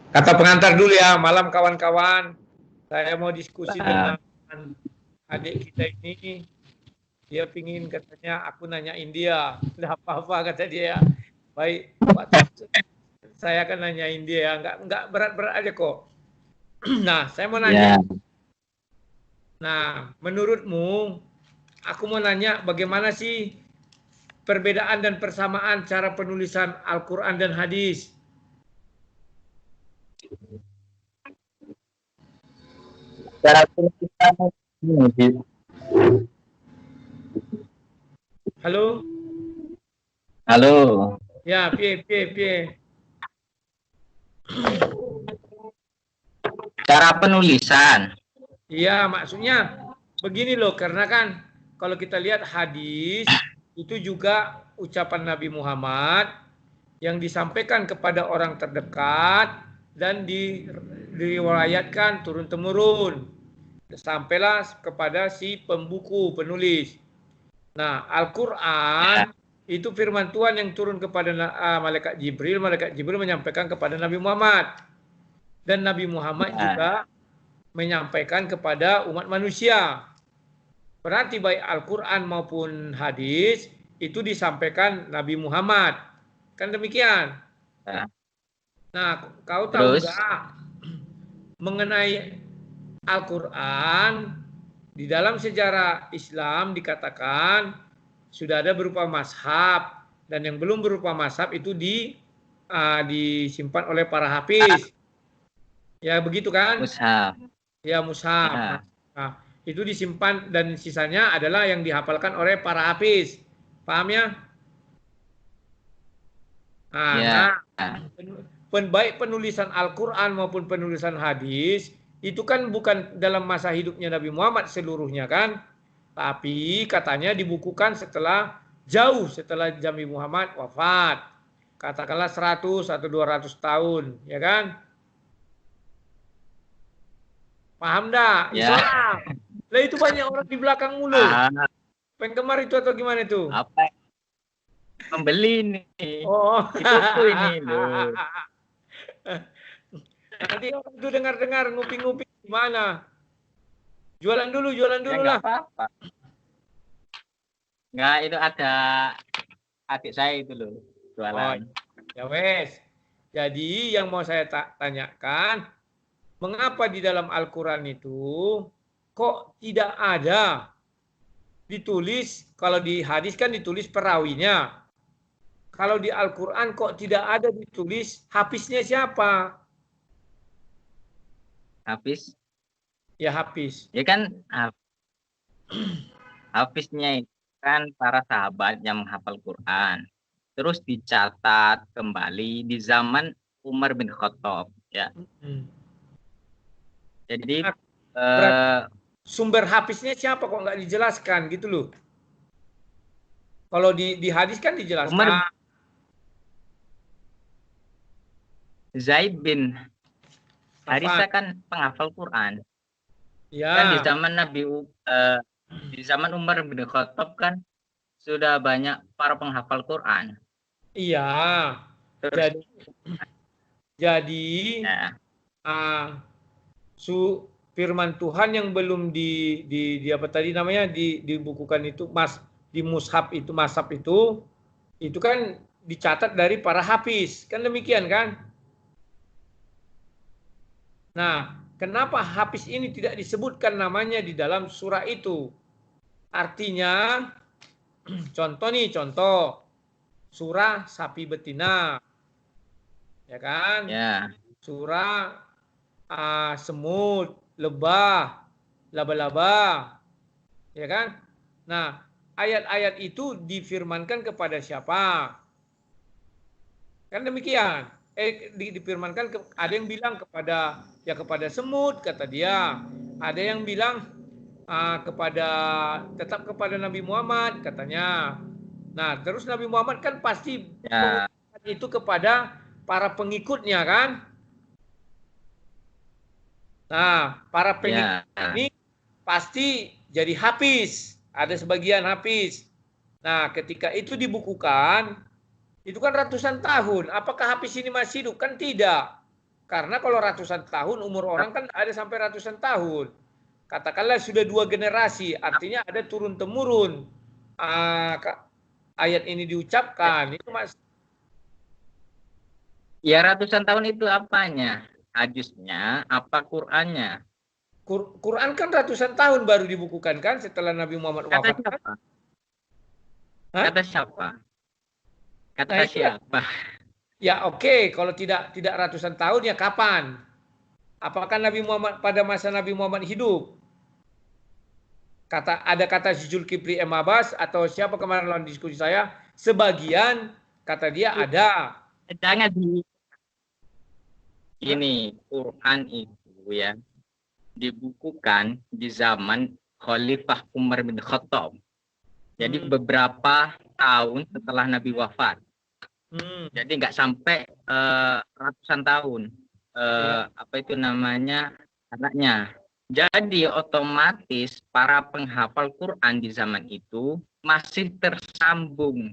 Kata pengantar dulu ya, malam kawan-kawan. Saya mau diskusi dengan adik kita ini. Dia pingin katanya aku nanyain dia. Tidak apa-apa kata dia. Baik, Pak. Saya akan nanyain dia. Enggak berat-berat aja kok. Nah, saya mau nanya. Nah, menurutmu, aku mau nanya bagaimana sih perbedaan dan persamaan cara penulisan Al-Quran dan hadis? Cara penulisan Halo? Halo. Ya, pie. Cara penulisan. Iya, maksudnya begini loh, karena kan kalau kita lihat hadis itu juga ucapan Nabi Muhammad yang disampaikan kepada orang terdekat dan diriwayatkan turun-temurun sampailah kepada si pembuku, penulis. Nah, Al-Quran itu firman Tuhan yang turun kepada malaikat Jibril. Malaikat Jibril menyampaikan kepada Nabi Muhammad. Dan Nabi Muhammad juga menyampaikan kepada umat manusia. Berarti baik Al-Quran maupun hadis itu disampaikan Nabi Muhammad. Kan demikian. Nah, kau tahu nggak mengenai Al-Quran di dalam sejarah Islam dikatakan sudah ada berupa mazhab dan yang belum berupa mazhab itu disimpan oleh para hafiz. Ya begitu kan? Mushaf. Ya mushaf. Nah, itu disimpan dan sisanya adalah yang dihafalkan oleh para hafiz. Paham ya? Nah, baik penulisan Al-Quran maupun penulisan hadis itu kan bukan dalam masa hidupnya Nabi Muhammad seluruhnya kan, tapi katanya dibukukan jauh setelah Nabi Muhammad wafat, katakanlah 100 atau 200 tahun, ya kan? Paham dah? Ya. Lah itu banyak orang di belakang mulu. Penggemar itu atau gimana itu? Apa? Pembeli nih. Oh. Itu ini loh. Nanti orang itu dengar-dengar nguping-nguping gimana? Jualan dulu lah. Apa-apa. Nggak, itu ada adik saya itu loh jualan. Ya wes. Jadi yang mau saya tanyakan, mengapa di dalam Al-Quran itu kok tidak ada ditulis, kalau di hadis kan ditulis perawinya. Kalau di Al-Quran kok tidak ada ditulis hafiznya siapa? Hafiz? Ya hafiz. Ya kan hafiznya itu kan para sahabat yang menghafal Quran. Terus dicatat kembali di zaman Umar bin Khattab, ya. Jadi sumber hafiznya siapa kok nggak dijelaskan gitu loh. Kalau di hadis kan dijelaskan. Zaid bin Harisa kan penghafal Quran. Ya. Kan di zaman Umar bin Khattab kan sudah banyak para penghafal Quran. Iya. Jadi firman Tuhan yang belum di apa tadi namanya dibukukan itu di mushaf itu mazhab itu kan dicatat dari para hafiz, kan demikian kan? Nah, kenapa hafiz ini tidak disebutkan namanya di dalam surah itu? Artinya contoh surah sapi betina, ya kan? Ya. Surah semut, lebah, laba-laba, ya kan? Nah, ayat-ayat itu difirmankan kepada siapa? Kan demikian. Difirmankan ada yang bilang kepada semut kata dia. Ada yang bilang tetap kepada Nabi Muhammad katanya. Nah, terus Nabi Muhammad kan pasti mengucapkan itu kepada para pengikutnya kan? Nah, para pengikut ini pasti jadi hafiz. Ada sebagian hafiz. Nah, ketika itu dibukukan, Itu kan ratusan tahun. Apakah Hafiz ini masih hidup? Kan tidak. Karena kalau ratusan tahun, umur orang kan ada sampai ratusan tahun. Katakanlah sudah 2 generasi, artinya ada turun-temurun. Ayat ini diucapkan. Itu Mas. Ya, ratusan tahun itu apanya? Hadisnya, apa Qur'annya? Quran kan ratusan tahun baru dibukukan kan setelah Nabi Muhammad Kata wafat. siapa? Hah? Kata siapa? Kata Nah, siapa? ya oke, kalau tidak ratusan tahun ya kapan? Apakah Nabi Muhammad pada masa Nabi Muhammad hidup? Ada kata Zulkifli M. Abbas atau siapa kemarin dalam diskusi saya, sebagian kata dia ada. Jangan ini Quran itu ya dibukukan di zaman Khalifah Umar bin Khattab. Jadi beberapa tahun setelah Nabi wafat. Jadi nggak sampai ratusan tahun. Apa itu namanya anaknya. Jadi otomatis para penghafal Quran di zaman itu masih tersambung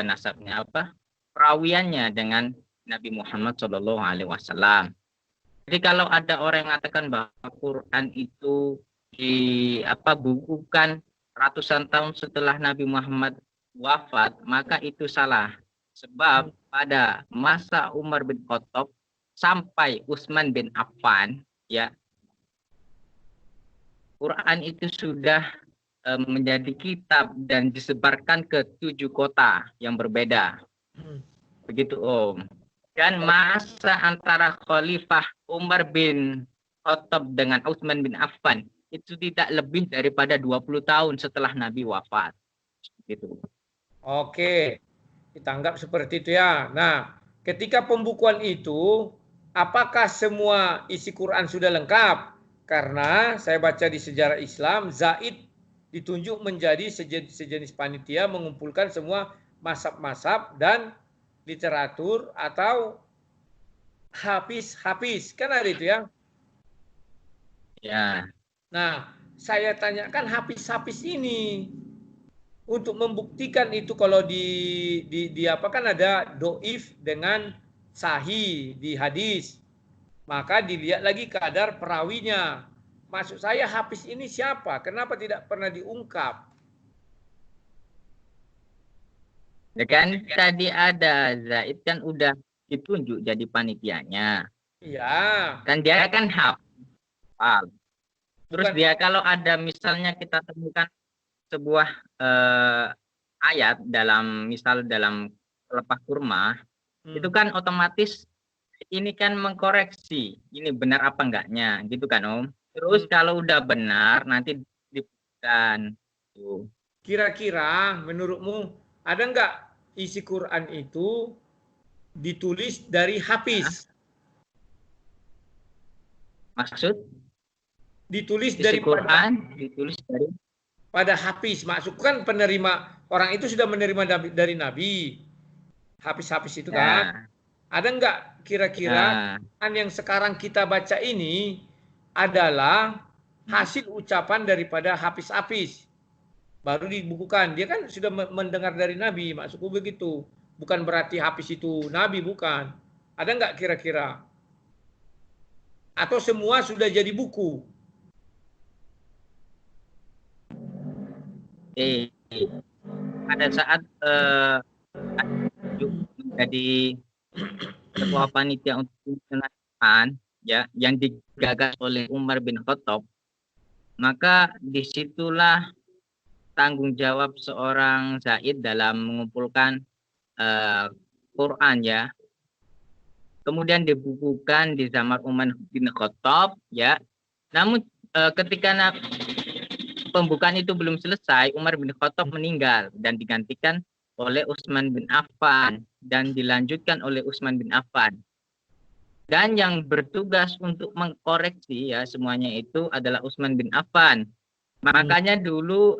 nasabnya apa perawiannya dengan Nabi Muhammad Shallallahu Alaihi Wasallam. Jadi kalau ada orang yang mengatakan bahwa Quran itu bukukan ratusan tahun setelah Nabi Muhammad wafat, maka itu salah. Sebab pada masa Umar bin Khattab sampai Utsman bin Affan, ya, Quran itu sudah menjadi kitab dan disebarkan ke 7 kota yang berbeda. Begitu Om. Dan masa antara Khalifah Umar bin Khattab dengan Utsman bin Affan itu tidak lebih daripada 20 tahun setelah Nabi wafat. Gitu. Oke, kita anggap seperti itu ya. Nah, ketika pembukuan itu, apakah semua isi Quran sudah lengkap? Karena saya baca di sejarah Islam, Zaid ditunjuk menjadi sejenis panitia mengumpulkan semua mazhab-mazhab dan literatur atau hafiz kan ada itu ya. Ya. Nah, saya tanyakan hafiz ini untuk membuktikan itu kalau di apa kan ada doif dengan sahih di hadis. Maka dilihat lagi kadar perawinya. Maksud saya hafiz ini siapa? Kenapa tidak pernah diungkap? Ya kan tadi ada Zaid kan udah ditunjuk jadi panitianya. Iya. Kan dia kan hafal. Terus dia kalau ada misalnya kita temukan sebuah ayat dalam pelepah kurma, itu kan otomatis ini kan mengkoreksi ini benar apa enggaknya, gitu kan Om. Terus kalau udah benar nanti dibukukan. Kira-kira menurutmu ada enggak isi Quran itu ditulis dari hafiz? Maksud? Ditulis isi dari Quran, ditulis dari pada hafiz. Maksud kan penerima, orang itu sudah menerima dari Nabi. Hafiz-hafiz itu kan. Ada enggak kira-kira yang sekarang kita baca ini adalah hasil ucapan daripada hafiz-hafiz. Baru dibukukan. Dia kan sudah mendengar dari Nabi. Maksudku begitu. Bukan berarti hafiz itu Nabi, bukan. Ada enggak kira-kira? Atau semua sudah jadi buku? Pada saat menjadi ketua panitia untuk penelitian ya yang digagas oleh Umar bin Khattab, maka disitulah tanggung jawab seorang Zaid dalam mengumpulkan Quran ya. Kemudian dibukukan di zaman Umar bin Khattab ya. Namun ketika pembukaan itu belum selesai, Umar bin Khattab meninggal dan digantikan oleh Utsman bin Affan dan dilanjutkan oleh Utsman bin Affan. Dan yang bertugas untuk mengkoreksi ya semuanya itu adalah Utsman bin Affan. Makanya dulu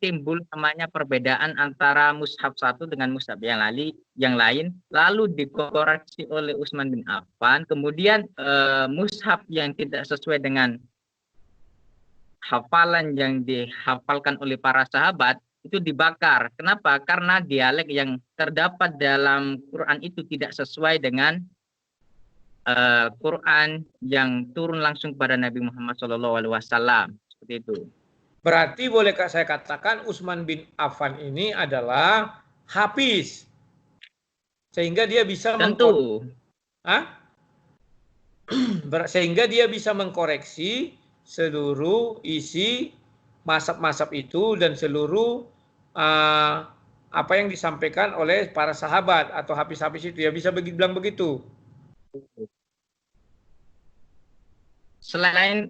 timbul namanya perbedaan antara mushaf satu dengan mushaf yang lain, lalu dikoreksi oleh Utsman bin Affan. Kemudian mushaf yang tidak sesuai dengan hafalan yang dihafalkan oleh para sahabat itu dibakar. Kenapa? Karena dialek yang terdapat dalam Quran itu tidak sesuai dengan Quran yang turun langsung pada Nabi Muhammad SAW. Seperti itu. Berarti bolehkah saya katakan Utsman bin Affan ini adalah hafiz, sehingga dia bisa Tentu. sehingga dia bisa mengkoreksi seluruh isi mazhab-mazhab itu dan seluruh apa yang disampaikan oleh para sahabat atau hafiz-hafiz itu, ya bisa bilang begitu. Selain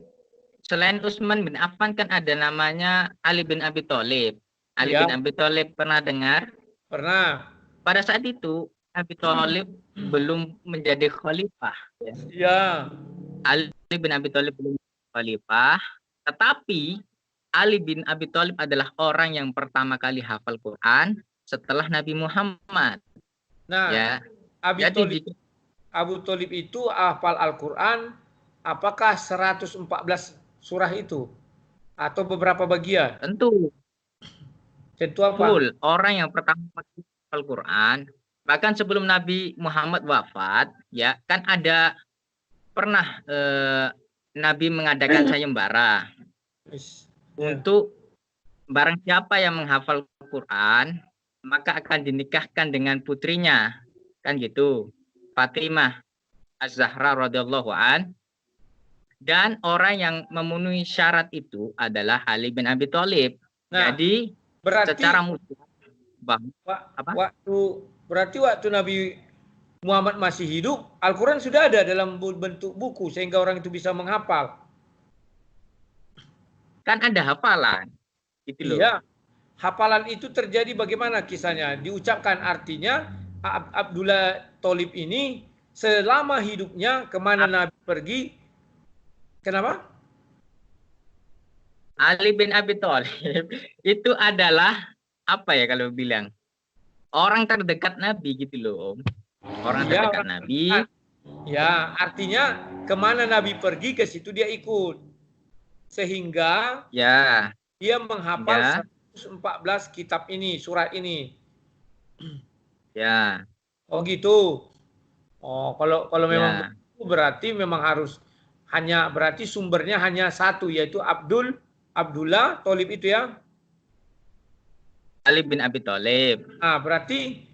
Utsman bin Affan kan ada namanya Ali bin Abi Thalib. Ali Ya. bin Abi Thalib pernah dengar? Pernah. Pada saat itu Abi Thalib belum menjadi khalifah. Ya. Ali bin Abi Thalib belum menjadi khalifah, tetapi Ali bin Abi Thalib adalah orang yang pertama kali hafal Quran setelah Nabi Muhammad. Nah, Ya. Abu Thalib itu hafal Al-Quran apakah 114 surah itu atau beberapa bagian? Tentu apa? Betul, orang yang pertama kali hafal Quran, bahkan sebelum Nabi Muhammad wafat, ya kan ada pernah Nabi mengadakan sayembara untuk barang siapa yang menghafal Quran, maka akan dinikahkan dengan putrinya, kan gitu, Fatimah Az-Zahra radhiyallahu an. Dan orang yang memenuhi syarat itu adalah Ali bin Abi Thalib. Nah, jadi berarti secara mutlak waktu Nabi Muhammad masih hidup, Al-Quran sudah ada dalam bentuk buku sehingga orang itu bisa menghafal. Kan ada hafalan, gitu loh. Iya, hafalan itu terjadi bagaimana kisahnya? Diucapkan, artinya Abdullah Thalib ini selama hidupnya kemana Nabi pergi? Kenapa? Ali bin Abi Thalib itu adalah apa ya kalau bilang orang terdekat Nabi gitu loh, Om. Orang terdekat Nabi. Ya, artinya kemana Nabi pergi ke situ dia ikut, sehingga ya dia menghafal 114 kitab ini, surat ini. Ya. Oh gitu. Oh, kalau memang berarti memang harus berarti sumbernya hanya satu, yaitu Abdullah Thalib itu ya. Ali bin Abi Thalib. Nah, berarti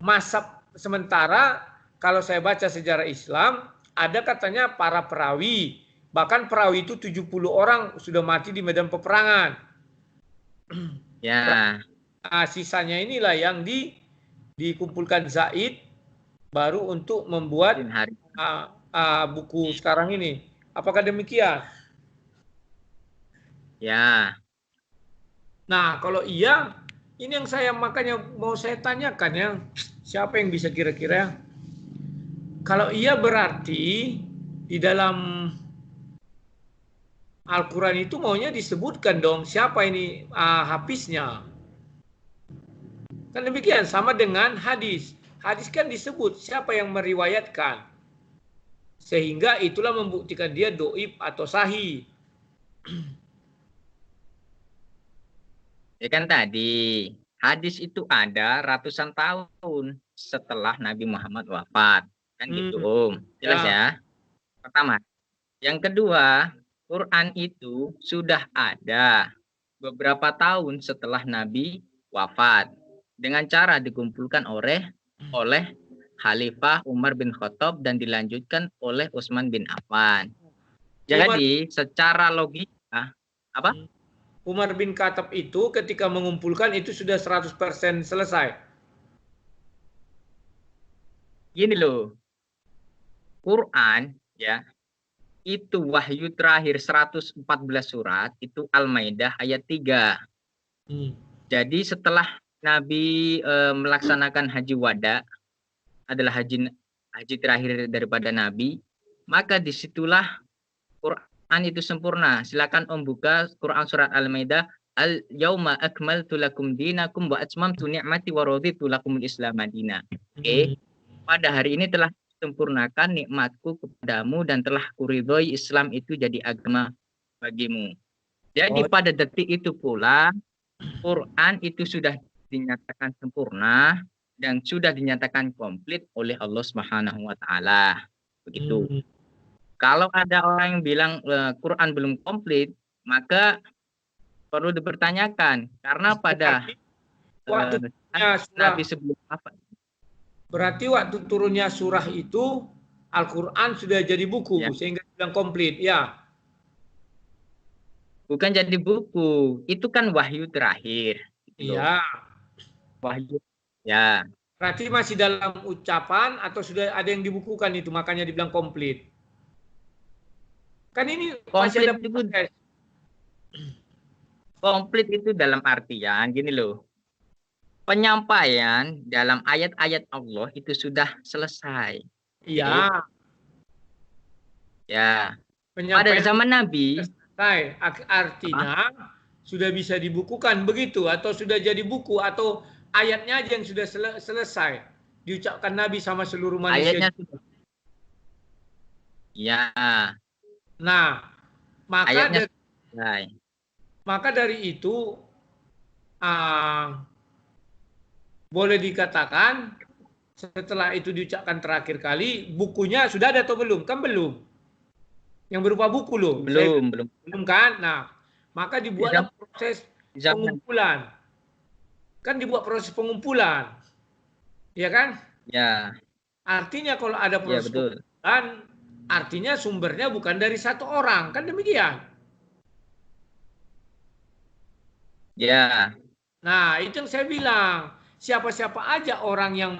mazhab sementara kalau saya baca sejarah Islam ada katanya para perawi. Bahkan perawi itu 70 orang sudah mati di medan peperangan. Ya. Nah, sisanya inilah yang dikumpulkan Zaid baru untuk membuat buku sekarang ini. Apakah demikian? Ya. Nah, kalau iya, ini yang makanya mau saya tanyakan ya, siapa yang bisa kira-kira? Kalau iya berarti di dalam Al-Quran itu maunya disebutkan dong siapa ini hafiznya. Kan demikian, sama dengan hadis. Hadis kan disebut siapa yang meriwayatkan. Sehingga itulah membuktikan dia doib atau sahih. Ya kan tadi, hadis itu ada ratusan tahun setelah Nabi Muhammad wafat. Kan gitu, Om. Jelas ya. Pertama. Yang kedua, Quran itu sudah ada beberapa tahun setelah Nabi wafat. Dengan cara dikumpulkan oleh Khalifah Umar bin Khattab dan dilanjutkan oleh Utsman bin Affan. Jadi secara logika apa? Umar bin Khattab itu ketika mengumpulkan itu sudah 100% selesai. Gini loh. Quran ya. Itu wahyu terakhir 114 surat itu Al-Maidah ayat 3. Jadi setelah Nabi melaksanakan haji wada, adalah haji terakhir daripada Nabi, maka disitulah Quran itu sempurna. Silakan Om buka Quran surat Al-Maidah, Al-yauma akmaltu lakum dinakum wa atmamtu ni'mati wa raditu lakumul Islam madina. Oke. Pada hari ini telah sempurnakan nikmatku kepadamu dan telah kuridhoi Islam itu jadi agama bagimu. Jadi pada detik itu pula Quran itu sudah dinyatakan sempurna dan sudah dinyatakan komplit oleh Allah Subhanahu wa taala. Begitu. Hmm. Kalau ada orang yang bilang Quran belum komplit, maka perlu dipertanyakan karena pada Berarti waktu turunnya surah, Nabi sebelum apa? berarti waktu turunnya surah itu Al-Quran sudah jadi buku Ya, sehingga bilang komplit. Ya, bukan jadi buku, itu kan wahyu terakhir, gitu loh. iya. Wahyu. Ya, Berarti masih dalam ucapan atau sudah ada yang dibukukan itu makanya dibilang komplit. Kan ini masih komplit ada itu proses. komplit itu dalam artian gini loh. Penyampaian dalam ayat-ayat Allah itu sudah selesai. Oke. Iya, Ya, pada penyampaian zaman Nabi, selesai. apa? Artinya sudah bisa dibukukan begitu atau sudah jadi buku atau ayatnya aja yang sudah selesai diucapkan Nabi sama seluruh manusia. Ayatnya sudah. Ya, Nah, maka ayatnya dari, sudah selesai. maka dari itu ah, boleh dikatakan setelah itu diucapkan terakhir kali bukunya sudah ada atau belum? Kan belum. Yang berupa buku loh. Saya Belum, belum. belum kan? Nah, maka Di dibuatlah zaman, proses di zaman pengumpulan. Kan dibuat proses pengumpulan. Ya kan? ya, Artinya kalau ada ya proses betul. pengumpulan, artinya sumbernya bukan dari satu orang. Kan demikian. Ya, Nah, itu yang saya bilang. Siapa-siapa aja orang yang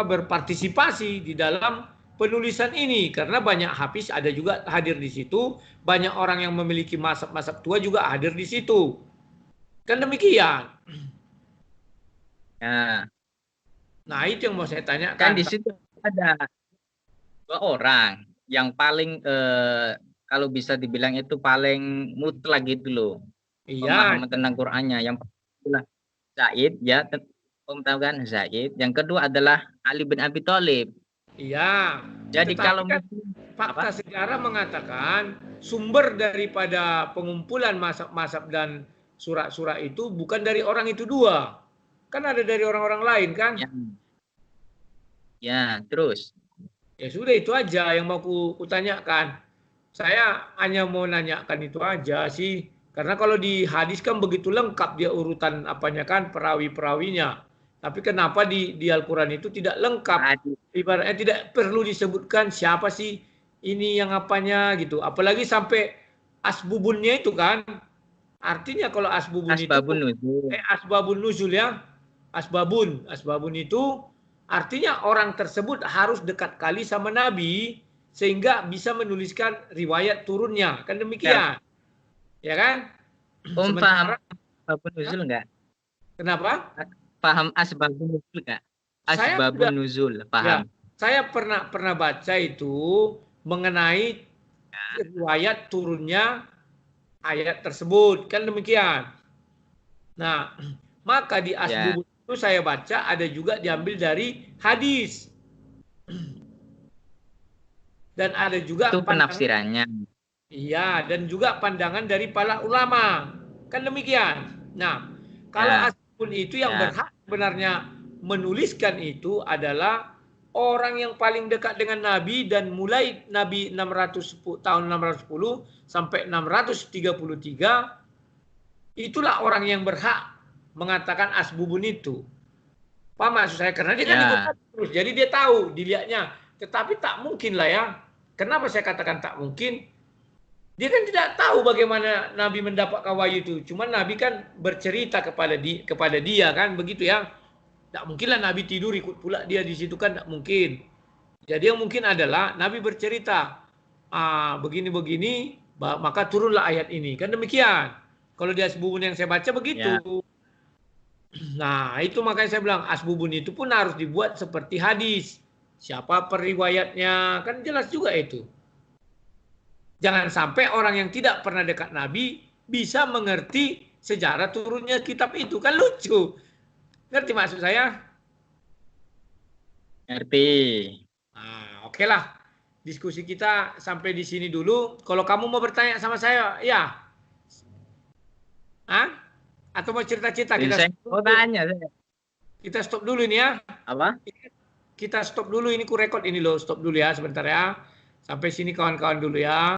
berpartisipasi di dalam penulisan ini. Karena banyak Hafiz ada juga hadir di situ. Banyak orang yang memiliki mazhab-mazhab tua juga hadir di situ. Kan demikian. ya. Nah, itu yang mau saya Kan tanyakan. di situ ada dua orang yang paling kalau bisa dibilang itu paling mutlak gitu loh Iya, pemahaman tentang Qur'annya. Yang pertama Zaid ya, Om tahu kan Zaid. Yang kedua adalah Ali bin Abi Thalib. iya. Jadi Tetapi kalau kan Muslim apa? fakta sejarah mengatakan sumber daripada pengumpulan mazhab-mazhab dan surat-surat itu bukan dari orang itu dua. Kan ada dari orang-orang lain kan? Ya, ya terus. Ya sudah itu aja yang mau kutanyakan. Saya hanya mau nanyakan itu aja sih. Karena kalau di hadis kan begitu lengkap dia urutan apanya kan perawi-perawinya. Tapi kenapa di Al-Quran itu tidak lengkap? Tadi Ibaratnya tidak perlu disebutkan siapa sih ini yang apanya gitu. Apalagi sampai asbubunnya itu kan. Artinya kalau asbubun itu asbabun nuzul. asbabun nuzul ya. Asbabun itu artinya orang tersebut harus dekat kali sama Nabi sehingga bisa menuliskan riwayat turunnya. Kan Ya, demikian. Ya kan? Om paham Sementara asbabun nuzul enggak? kenapa? Paham asbabun nuzul enggak? Saya Asbabun sudah nuzul, ya, paham? saya pernah baca itu mengenai riwayat turunnya ayat tersebut. Kan demikian. Nah, maka di Ya, Asbubun itu saya baca ada juga diambil dari hadis. Dan ada itu juga pandangan, penafsirannya. iya, dan juga pandangan dari para ulama. Kan demikian. Nah, kalau Ya, Asbun itu yang ya, berhak sebenarnya menuliskan itu adalah orang yang paling dekat dengan Nabi dan mulai Nabi 610, tahun 610 sampai 633 itulah orang yang berhak mengatakan asbubun itu. Paham maksud saya? Karena dia kan ikut ya, terus. Jadi dia tahu dilihatnya. Tetapi tak mungkin lah ya. Kenapa saya katakan tak mungkin? Dia kan tidak tahu bagaimana Nabi mendapatkan wahyu itu. Cuma Nabi kan bercerita kepada dia kan begitu ya. Tak mungkinlah Nabi tidur ikut pula dia di situ kan tak mungkin. Jadi yang mungkin adalah Nabi bercerita begini-begini maka turunlah ayat ini. Kan demikian. Kalau di asbubun yang saya baca begitu. ya, Nah, itu makanya saya bilang asbubun itu pun harus dibuat seperti hadis. Siapa periwayatnya, kan jelas juga itu. Jangan sampai orang yang tidak pernah dekat Nabi bisa mengerti sejarah turunnya kitab itu. Kan lucu. Ngerti maksud saya? ngerti. Nah, oke lah. Diskusi kita sampai di sini dulu. Kalau kamu mau bertanya sama saya, ya Hah? Atau mau cerita-cerita? Saya mau tanya saya. Kita stop dulu ini ya. Apa? Kita stop dulu ini, ku record ini loh. Stop dulu ya sebentar ya. Sampai sini kawan-kawan dulu ya.